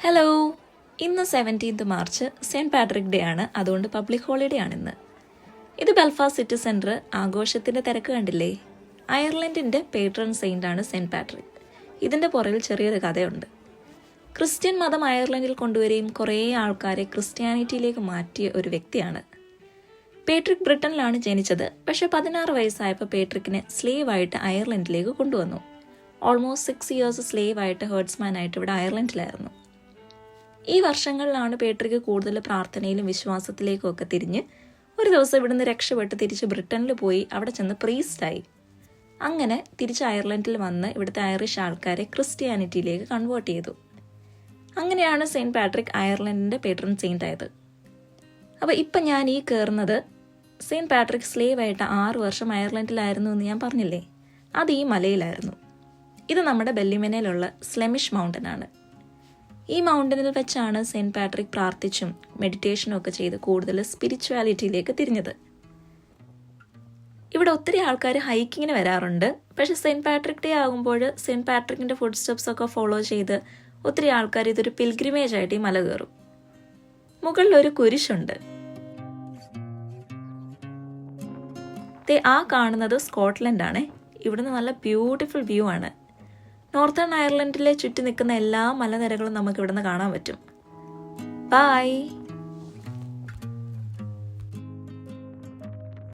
Hello, ഇന്ന് 17 March cent Patrick day ആണ്. അതുകൊണ്ട് പബ്ലിക് ഹോളിഡേ ആണിന്ന്. ഇത് ബെൽഫാസ്റ്റ് സിറ്റി സെൻറ്റർ ആഘോഷത്തിൻ്റെ തിരക്ക് കണ്ടില്ലേ? അയർലൻഡിൻ്റെ പേട്രൺ സെയിൻ്റാണ് സെൻറ്റ് പാട്രിക്. ഇതിൻ്റെ പുറകിൽ ചെറിയൊരു കഥയുണ്ട്. ക്രിസ്ത്യൻ മതം അയർലൻഡിൽ കൊണ്ടുവരികയും കുറേ ആൾക്കാരെ ക്രിസ്ത്യാനിറ്റിയിലേക്ക് മാറ്റിയ ഒരു വ്യക്തിയാണ്. പേട്രിക് ബ്രിട്ടനിലാണ് ജനിച്ചത്. പക്ഷേ 16 വയസ്സായപ്പോൾ പേട്രിക്കിനെ സ്ലേവായിട്ട് അയർലൻഡിലേക്ക് കൊണ്ടുവന്നു. ഓൾമോസ്റ്റ് 6 ഇയേഴ്സ് സ്ലേവായിട്ട് ഹേർഡ്സ്മാനായിട്ട് ഇവിടെ അയർലൻഡിലായിരുന്നു. ഈ വർഷങ്ങളിലാണ് പേട്രിക്ക് കൂടുതൽ പ്രാർത്ഥനയിലും വിശ്വാസത്തിലേക്കും ഒക്കെ തിരിഞ്ഞ് ഒരു ദിവസം ഇവിടുന്ന് രക്ഷപ്പെട്ട് തിരിച്ച് ബ്രിട്ടനിൽ പോയി അവിടെ ചെന്ന് പ്രീസ്റ്റായി. അങ്ങനെ തിരിച്ച് അയർലൻഡിൽ വന്ന് ഇവിടുത്തെ ഐറിഷ് ആൾക്കാരെ ക്രിസ്ത്യാനിറ്റിയിലേക്ക് കൺവേർട്ട് ചെയ്തു. അങ്ങനെയാണ് സെയിൻറ്റ് പാട്രിക് അയർലൻഡിൻ്റെ പേട്രൺ സെയിൻ്റ് ആയത്. അപ്പോൾ ഇപ്പം ഞാൻ ഈ കയറുന്നത് സെയിൻറ്റ് പാട്രിക് സ്ലേവായിട്ട് 6 വർഷം അയർലൻഡിലായിരുന്നു എന്ന് ഞാൻ പറഞ്ഞില്ലേ, അത് ഈ മലയിലായിരുന്നു. ഇത് നമ്മുടെ ബെല്ലിമെനയിലുള്ള സ്ലെമിഷ് മൗണ്ടൻ ആണ്. ഈ മൗണ്ടനിൽ വെച്ചാണ് സെയിൻറ്റ് പാട്രിക് പ്രാർത്ഥിച്ചും മെഡിറ്റേഷനും ഒക്കെ ചെയ്ത് കൂടുതൽ സ്പിരിച്വാലിറ്റിയിലേക്ക് തിരിഞ്ഞത്. ഇവിടെ ഒത്തിരി ആൾക്കാർ ഹൈക്കിങ്ങിന് വരാറുണ്ട്. പക്ഷെ സെയിൻറ്റ് പാട്രിക് ഡേ ആകുമ്പോൾ സെയിൻറ്റ് പാട്രിക്കിൻ്റെ ഫുഡ് സ്റ്റെപ്സ് ഒക്കെ ഫോളോ ചെയ്ത് ഒത്തിരി ആൾക്കാർ ഇതൊരു പിൽഗ്രിമേജ് ആയിട്ട് ഈ മല കയറും. മുകളിലൊരു കുരിശുണ്ട്. ആ കാണുന്നത് സ്കോട്ട്ലൻഡ് ആണ്. ഇവിടുന്ന് നല്ല ബ്യൂട്ടിഫുൾ വ്യൂ ആണ്. നോർത്തേൺ അയർലൻഡിലെ ചുറ്റി നിൽക്കുന്ന എല്ലാ മലനിരകളും നമുക്ക് ഇവിടുന്ന് കാണാൻ പറ്റും. ബൈ.